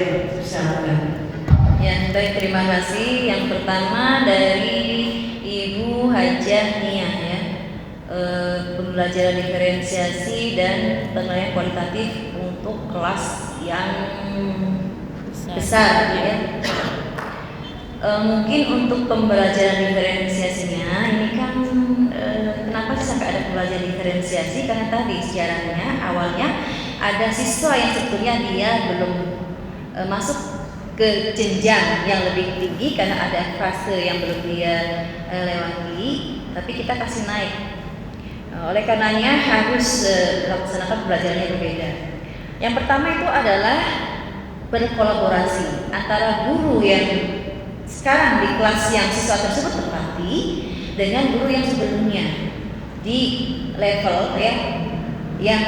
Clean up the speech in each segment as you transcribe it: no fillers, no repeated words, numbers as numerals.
Silakan. Ya, baik, terima kasih. Yang pertama dari Ibu Hajah Nia ya, pembelajaran diferensiasi dan penilaian kualitatif untuk kelas yang besar ya. Mungkin untuk pembelajaran diferensiasinya ini kan kenapa sih sampai ada pembelajaran diferensiasi? Karena tadi sejarahnya awalnya ada siswa yang sebetulnya dia belum masuk ke jenjang yang lebih tinggi karena ada fase yang belum dia lewati, tapi kita kasih naik. Oleh karenanya harus laksanakan pembelajarannya berbeda. Yang pertama itu adalah berkolaborasi antara guru yang sekarang di kelas yang siswa tersebut tempati dengan guru yang sebelumnya di level ya yang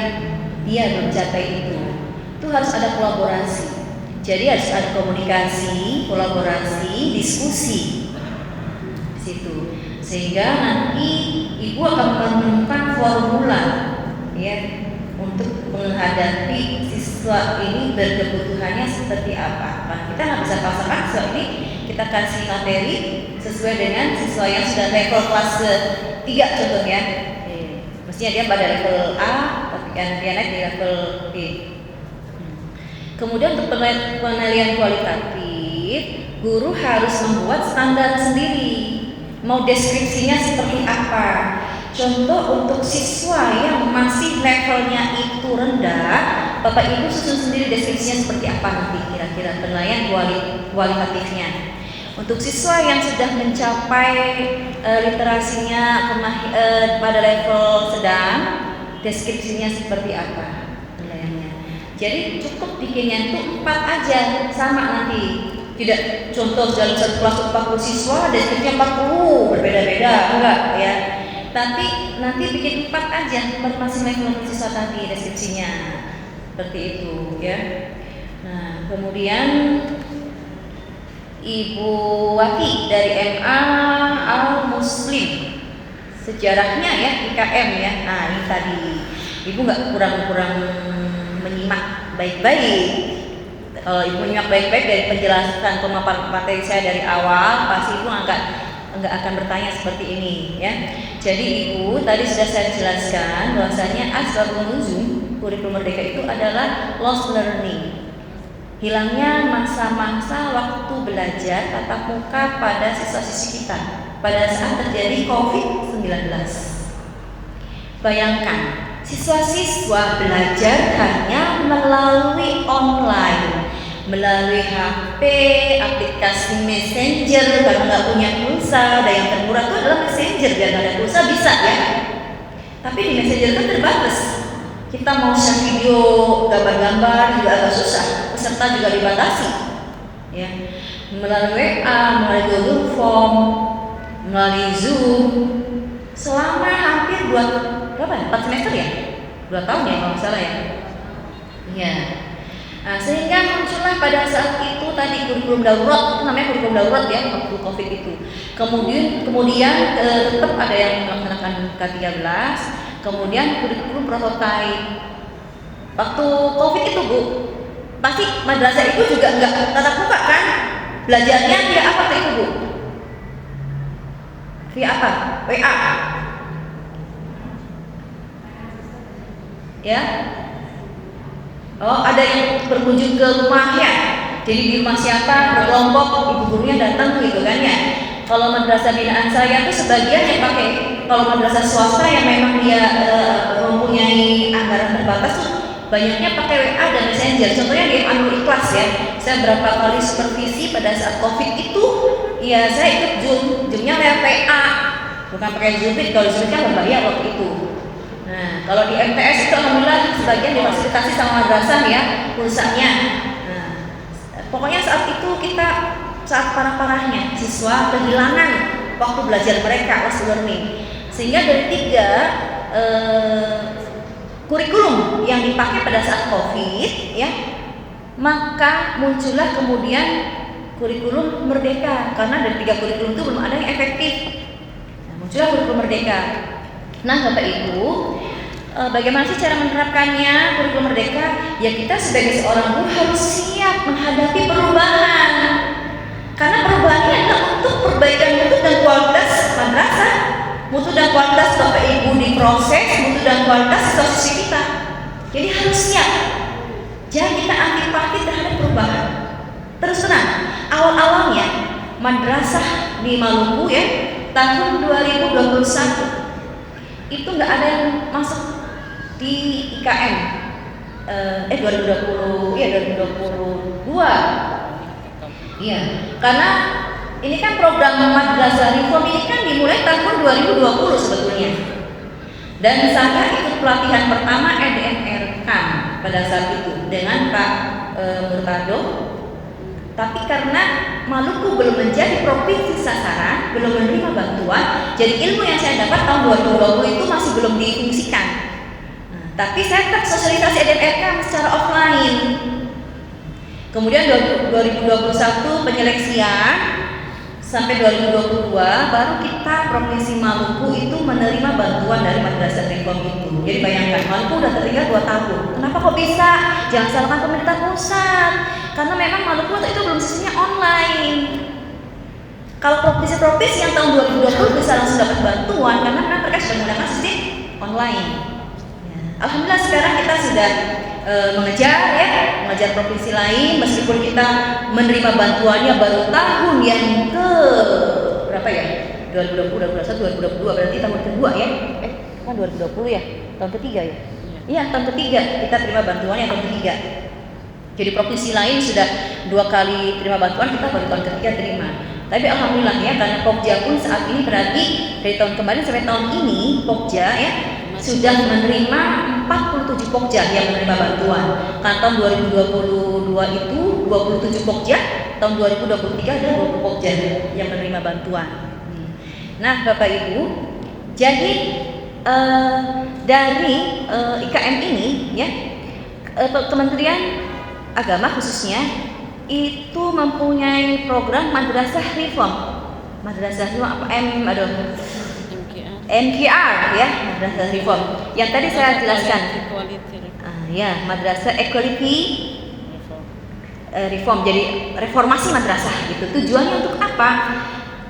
dia belum capai itu harus ada kolaborasi. Jadi harus ada komunikasi, kolaborasi, diskusi di situ, sehingga nanti ibu akan menemukan formula ya untuk menghadapi siswa ini berkebutuhannya seperti apa. Karena kita nggak bisa paksakan siswa ini kita kasih materi sesuai dengan siswa yang sudah level kelas 3 contohnya. Mestinya dia pada level A, tapi kan dia naik di level B. Kemudian untuk penilaian kualitatif, guru harus membuat standar sendiri. Mau deskripsinya seperti apa? Contoh untuk siswa yang masih levelnya itu rendah, Bapak Ibu susun sendiri deskripsinya seperti apa nanti kira-kira penilaian kualitatifnya. Untuk siswa yang sudah mencapai literasinya pada level sedang, deskripsinya seperti apa? Jadi cukup bikinnya itu 4 aja sama nanti. Tidak contoh dalam satu kelas 40 siswa deskripsinya 40 berbeda-beda, enggak ya. Tapi nanti bikin 4 aja masing level siswa tadi deskripsinya. Seperti itu ya. Nah, kemudian Ibu Wati dari MA Al Muslim. Sejarahnya ya IKM ya. Nah, ini tadi Ibu enggak kurang-kurang menyimak baik-baik. Kalau ibu menyimak baik-baik dari penjelasan pemaparan materi saya dari awal, pasti ibu enggak akan bertanya seperti ini ya. Jadi ibu tadi sudah saya jelaskan bahwasanya asbabun nuzul kurikulum merdeka itu adalah lost learning, hilangnya masa-masa waktu belajar tatap muka pada siswa-siswi kita pada saat terjadi COVID-19. Bayangkan, siswa-siswa belajar hanya melalui online, melalui HP, aplikasi Messenger karena nggak punya pulsa. Dan yang termurah itu adalah Messenger, biar nggak ada pulsa bisa ya. Tapi di Messenger kan terbatas. Kita mau share video, gambar-gambar juga agak susah. Peserta juga dibatasi. Ya, melalui WA, melalui Google Form, melalui Zoom, selama hampir 4 semester ya? 2 tahun ya kalau salah ya. Iya. Nah, sehingga muncullah pada saat itu tadi kurikulum darurat, itu namanya kurikulum darurat ya waktu Covid itu. Kemudian tetap ada yang melaksanakan K13, kemudian kurikulum prototipe. Waktu Covid itu Bu, pasti madrasah itu juga enggak tatap muka kan? Belajarnya via apa tuh itu Bu? Via apa? WA. Ya, oh ada yang berkunjung ke rumahnya, jadi di rumah siapa berkelompok ibu gurunya datang gitu kan ya. Kalau madrasah binaan saya tuh sebagian yang pakai, kalau madrasah swasta yang memang dia mempunyai anggaran terbatas tuh banyaknya pakai WA dan Messenger. Contohnya di Anur Ikhlas ya, saya berapa kali supervisi pada saat COVID itu, ya saya ikut Zoomnya lewat WA, bukan pakai Zoom. Kalau Zoom kan berbayar waktu itu. Nah, kalau di MTS itu alhamdulillah sebagian difasilitasi sama madrasah ya pulsanya. Nah, pokoknya saat itu kita saat parah-parahnya siswa kehilangan waktu belajar mereka lost learning. Sehingga dari 3 kurikulum yang dipakai pada saat COVID ya, maka muncullah kemudian kurikulum merdeka karena dari 3 kurikulum itu belum ada yang efektif. Nah, muncullah kurikulum merdeka. Nah, Bapak Ibu, Bagaimana sih cara menerapkannya kurikulum merdeka? Ya kita sebagai seorang guru harus siap menghadapi perubahan. Karena perubahan ini adalah untuk perbaikan mutu dan kualitas madrasah, mutu dan kualitas Bapak Ibu diproses, mutu dan kualitas siswa kita. Jadi harus siap. Jangan kita antipati terhadap perubahan. Terus terang, awal-awalnya madrasah di Maluku ya tahun 2021 itu nggak ada yang masuk di IKM 2022 iya, karena ini kan program madrasah reform ini kan dimulai tahun 2020 sebetulnya, dan saya ikut pelatihan pertama EDMRK pada saat itu dengan Pak Murtado. Tapi karena Maluku belum menjadi provinsi sasaran, belum menerima bantuan, jadi ilmu yang saya dapat tahun 2020 itu masih belum difungsikan. Tapi saya tetap sosialisasi EDMRK secara offline. Kemudian 2021 penyeleksian sampai 2022 baru kita Provinsi Maluku itu menerima bantuan dari Madrasah Reform itu. Jadi bayangkan, Maluku udah tertinggal 2 tahun. Kenapa kok bisa? Jangan salahkan pemerintah pusat. Karena memang Maluku waktu itu belum sistemnya online. Kalau provinsi-provinsi yang tahun 2020 bisa langsung dapat bantuan karena mereka sudah menggunakan sistem online. Alhamdulillah sekarang kita sudah mengejar provinsi lain, meskipun kita menerima bantuannya baru tahun yang ke berapa ya? 2020, 2021, 2022 berarti tahun kedua ya? Kan 2020 ya? Tahun ketiga ya? Iya, tahun ketiga kita terima bantuannya tahun ketiga. Jadi provinsi lain sudah 2 kali terima bantuan, kita baru tahun ketiga terima. Tapi alhamdulillah ya, karena Pokja pun saat ini berarti dari tahun kemarin sampai tahun ini Pokja ya sudah menerima 47 Pokja yang menerima bantuan. Karena tahun 2022 itu 27 Pokja, tahun 2023 ada 20 Pokja yang menerima bantuan. Nah, Bapak Ibu, jadi dari IKM ini ya, Kementerian Agama khususnya itu mempunyai program Madrasah Reform. Madrasah Reform apa? MKR ya, Madrasah Reform. Yang tadi saya jelaskan. Ya, Madrasah Equality Reform. Jadi reformasi madrasah gitu. Tujuannya untuk apa?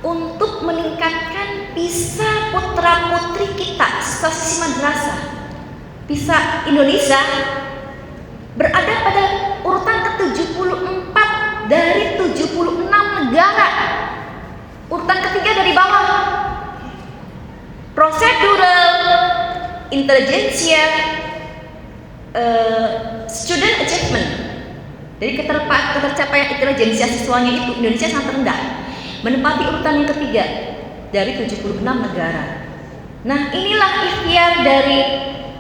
Untuk meningkatkan bisa putra-putri kita, siswa madrasah, bisa Indonesia berada pada urutan ke-74 dari 76 negara. Urutan ketiga dari bawah. Prosedural, intelligentsia, student achievement. Jadi ketercapaian intelijensia siswanya itu Indonesia sangat rendah, menempati urutan yang ketiga dari 76 negara. Nah, inilah ikhtiar dari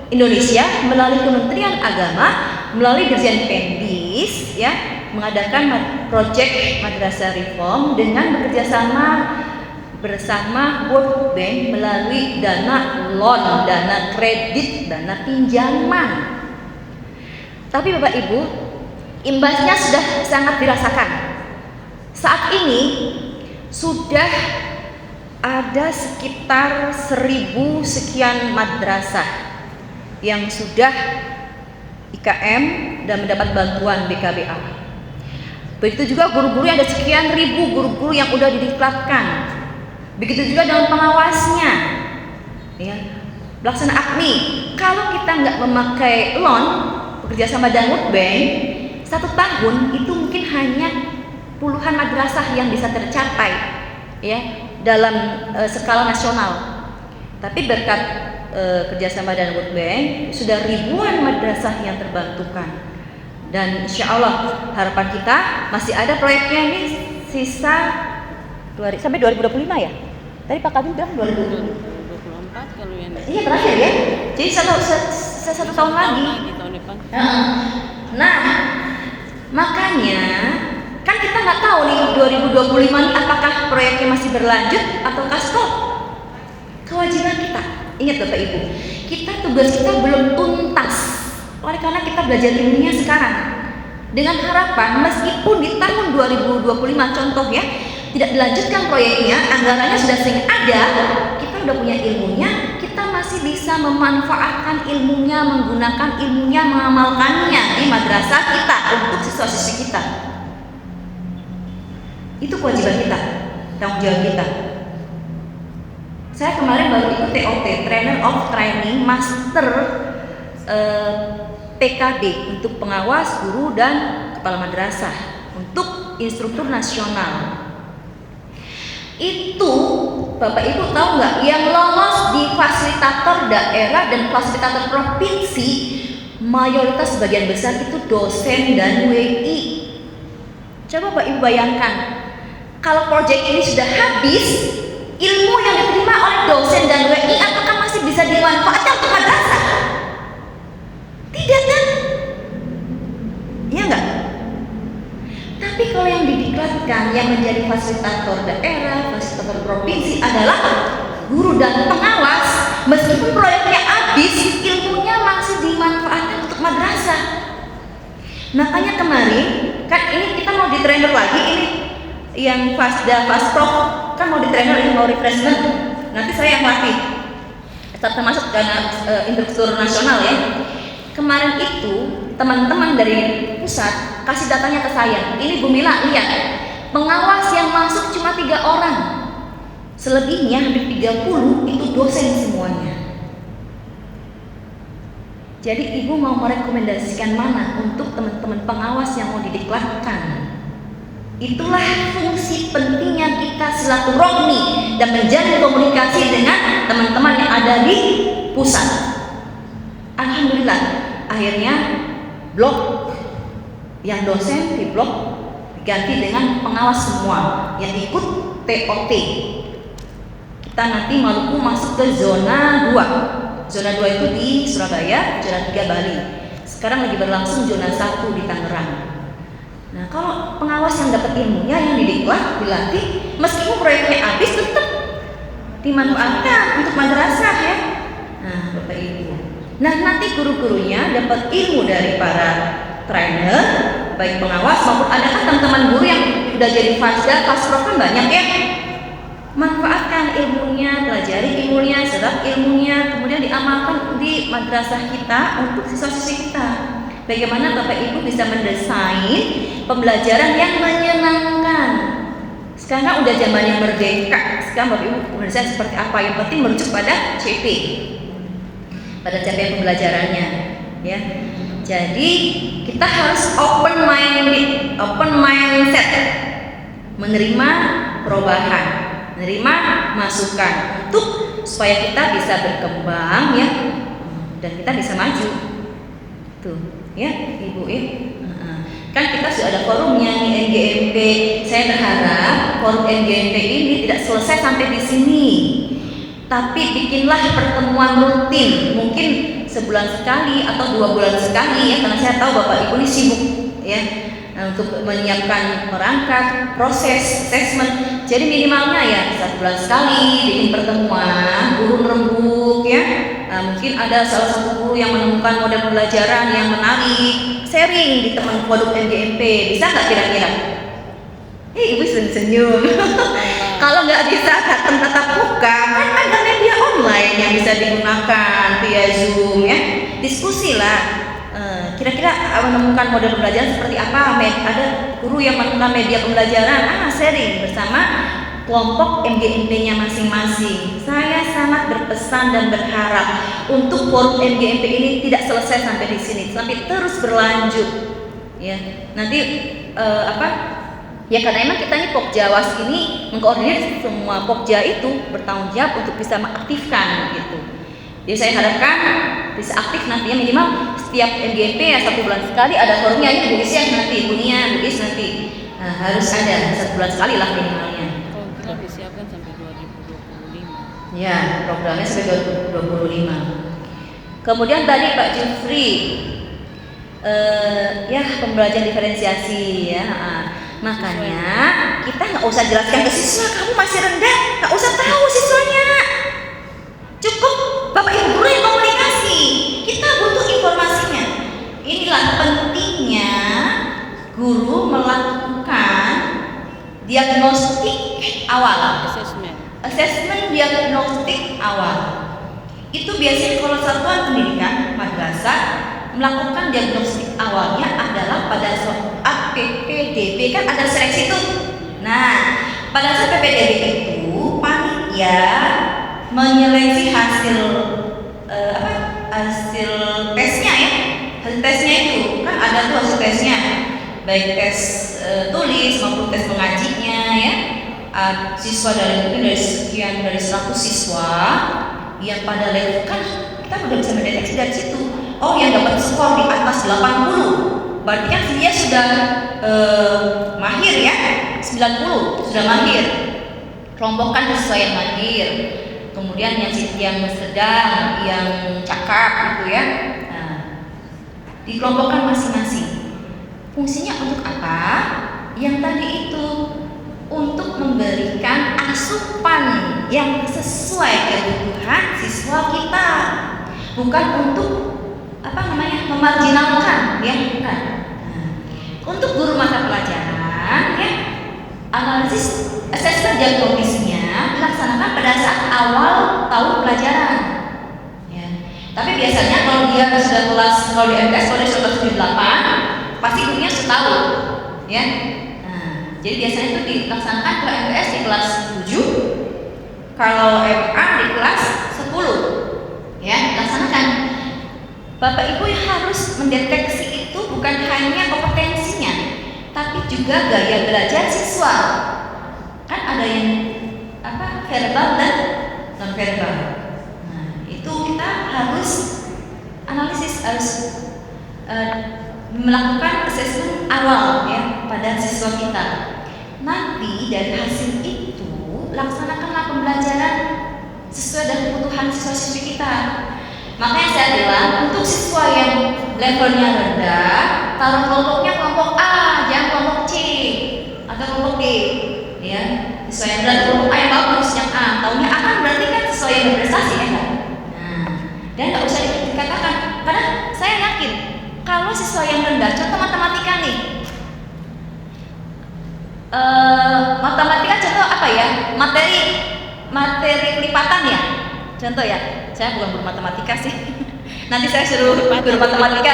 Indonesia melalui Kementerian Agama, melalui Dirjen Pendis ya, mengadakan proyek Madrasah Reform dengan bekerjasama bersama World Bank melalui dana loan, dana kredit, dana pinjaman. Tapi Bapak Ibu, imbasnya sudah sangat dirasakan. Saat ini sudah ada sekitar 1000 sekian madrasah yang sudah IKM dan mendapat bantuan BKBA. Begitu juga guru-guru yang ada sekian ribu guru-guru yang udah didiklatkan. Begitu juga dengan pengawasnya, ya, pelaksana AKMI. Kalau kita nggak memakai loan bekerja sama dengan World Bank, 1 tahun itu mungkin hanya puluhan madrasah yang bisa tercapai, ya, dalam skala nasional. Tapi berkat kerjasama dengan World Bank sudah ribuan madrasah yang terbantukan. Dan insya Allah harapan kita masih ada proyeknya ini sisa sampai 2025 ya. Tadi Pak Kabin bilang 2024 kalau yang iya terakhir ya. Jadi satu tahun lagi. Tahun depan. Nah, makanya kan kita nggak tahu nih 2025 ini apakah proyeknya masih berlanjut ataukah stop. Kewajiban kita, ingat Bapak Ibu, tugas kita belum tuntas. Oleh karena kita belajar ilmunya sekarang, dengan harapan meskipun di tahun 2025 contoh ya tidak dilanjutkan proyeknya, anggarannya sudah sering ada, kita udah punya ilmunya, kita masih masih bisa memanfaatkan ilmunya, menggunakan ilmunya, mengamalkannya di madrasah kita untuk siswa-siswi kita. Itu kewajiban kita, tanggung jawab kita. Saya kemarin baru ikut TOT, Trainer of Training Master PKD untuk pengawas, guru, dan kepala madrasah untuk instruktur nasional. Itu Bapak Ibu tahu nggak, yang lolos di fasilitator daerah dan fasilitator provinsi mayoritas sebagian besar itu dosen dan WI. Coba Bapak Ibu bayangkan, kalau proyek ini sudah habis, ilmu yang diterima oleh dosen dan WI apakah masih bisa dimanfaatkan untuk madrasah? Tidak kan? Iya enggak? Tapi kalau yang didiklatkan, yang menjadi fasilitator daerah, fasilitator provinsi adalah guru dan pengawas, meskipun proyeknya habis, ilmunya masih dimanfaatkan untuk madrasah. Makanya kemarin, kan ini kita mau di trainer lagi, ini yang Fasda, Fasprof, kan mau di trainer, ini mau refreshment. Nanti saya yang latih, termasuk karena instruktur nasional ya. Kemarin itu teman-teman dari pusat kasih datanya ke saya. Ini Bu Mila, lihat, pengawas yang masuk cuma 3 orang, selebihnya hampir 30 itu dosen semuanya. Jadi Ibu mau merekomendasikan mana untuk teman-teman pengawas yang mau didiklatkan? Itulah fungsi pentingnya kita silaturahmi dan menjalin komunikasi dengan teman-teman yang ada di pusat. Alhamdulillah, akhirnya blok yang dosen di blok diganti dengan pengawas semua yang ikut TOT. Kita nanti Maluku masuk ke zona 2. Zona 2 itu di Surabaya, zona 3 Bali. Sekarang lagi berlangsung zona 1 di Tangerang. Nah, kalau pengawas yang dapat ilmunya, yang didiklat, dilatih, meskipun proyeknya habis tetap dimanfaatkan untuk madrasah ya. Nah, Bapak Ibu. Nah, nanti guru-gurunya dapat ilmu dari para trainer, baik pengawas maupun ada kan teman-teman guru yang udah jadi Fasda, Fasprof kan banyak ya. Manfaatkan ilmunya, pelajari ilmunya, serap ilmunya, kemudian diamalkan di madrasah kita untuk siswa-siswi kita. Bagaimana Bapak Ibu bisa mendesain pembelajaran yang menyenangkan? Sekarang udah zaman yang merdeka. Sekarang Bapak Ibu mendesain seperti apa? Yang penting merujuk pada CP, pada capaian pembelajarannya, ya. Jadi kita harus open mindset, menerima perubahan, menerima masukan untuk supaya kita bisa berkembang ya, dan kita bisa maju. Tuh, ya Ibu ya. Kan kita sudah ada forumnya nih NGMP. Saya berharap forum NGMP ini tidak selesai sampai di sini. Tapi bikinlah pertemuan rutin, mungkin sebulan sekali atau 2 bulan sekali ya, karena saya tahu Bapak Ibu ini sibuk ya, untuk menyiapkan perangkat, proses, assessment. Jadi minimalnya ya 1 bulan sekali bikin pertemuan, guru rembuk ya. Mungkin ada salah satu guru yang menemukan model pembelajaran yang menarik, sharing di teman produk NGMP, bisa nggak kira-kira? Ibu senyum. Kalau nggak bisa datang tatap muka, kan ada media online yang bisa digunakan via Zoom ya. Diskusi lah. Kira-kira menemukan model pembelajaran seperti apa? Ada guru yang menemukan media pembelajaran, sharing bersama kelompok MGMP-nya masing-masing. Saya sangat berpesan dan berharap untuk forum MGMP ini tidak selesai sampai di sini, tapi terus berlanjut. Ya, nanti Ya karena emang kita ini Pokjawas ini mengkoordinir semua Pokja itu bertanggung jawab untuk bisa mengaktifkan gitu. Jadi saya harapkan bisa aktif nantinya minimal setiap MGMP ya 1 bulan sekali ada forumnya ya Bu Is ya nanti, Bu Nia, Bu Is nanti. Nah, harus ada 1 bulan sekali lah minimalnya. Kita disiapkan sampai 2025. Ya, programnya sampai 2025. Kemudian tadi Pak Jufri ya pembelajaran diferensiasi ya. Makanya kita nggak usah jelaskan ke siswa, kamu masih rendah, nggak usah tahu siswanya. Cukup Bapak Ibu guru yang komunikasi. Kita butuh informasinya. Inilah pentingnya guru melakukan diagnostik awal. Assessment Diagnostik awal. itu biasanya kalau satuan pendidikan madrasah melakukan diagnostik awalnya adalah pada saat PPDB, kan ada seleksi tuh. Nah, pada saat PPDB itu panitia menyeleksi hasil hasil tesnya ya. Hasil tesnya itu kan ada tuh hasil tesnya, baik tes tulis maupun tes mengajinya ya. Siswa dari sekian dari 100 siswa yang pada level, kan kita udah bisa mendeteksi dari situ. Oh, yang dapat skor di atas 80 berarti kan dia sudah mahir ya. 90 sudah mahir. Kelompokkan sesuai yang mahir. Kemudian yang sedang, yang cakap gitu ya. Nah, dikelompokkan masing-masing. Fungsinya untuk apa? Yang tadi itu untuk memberikan asupan yang sesuai kebutuhan siswa kita, bukan untuk memarginalkan ya, bukan. Nah, untuk guru mata pelajaran ya, analisis asesmen diagnosisnya dilaksanakan pada saat awal tahun pelajaran ya. Tapi biasanya kalau dia sudah kelas, kalau di MTS kalau dia sudah kelas 8 pasti gurunya setahun ya. Jadi biasanya itu dilaksanakan ke MTS di kelas 7, kalau MA di kelas 10 ya, dilaksanakan. Bapak Ibu harus mendeteksi itu bukan hanya kompetensinya, tapi juga gaya belajar siswa. Kan ada yang verbal dan non verbal. Nah, itu kita harus analisis, harus melakukan assessment awal ya pada siswa kita. Nanti dari hasil itu laksanakanlah pembelajaran sesuai dengan kebutuhan siswa-siswi kita. Makanya saya bilang untuk siswa yang levelnya rendah, taruh kelompoknya kelompok A, jangan kelompok C atau kelompok D. Ya, siswa yang rendah kelompok A yang bagus, yang A. Taunya A kan berarti kan siswa yang berprestasi ya kan. Nah, dan nggak usah dikatakan, karena saya yakin kalau siswa yang rendah, contoh matematika nih, matematika contoh apa ya, materi kelipatan ya, contoh ya. Saya bukan guru matematika sih. Nanti saya suruh guru matematika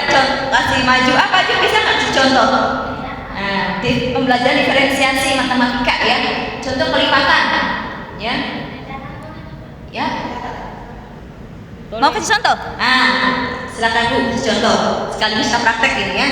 kasih maju apa aja, bisa nggak kasih contoh? Nah, di pembelajaran diferensiasi matematika ya, contoh kelipatan ya, ya. Mau kasih contoh? Silakan Bu, kasih contoh. Sekaligus kita praktek ini ya.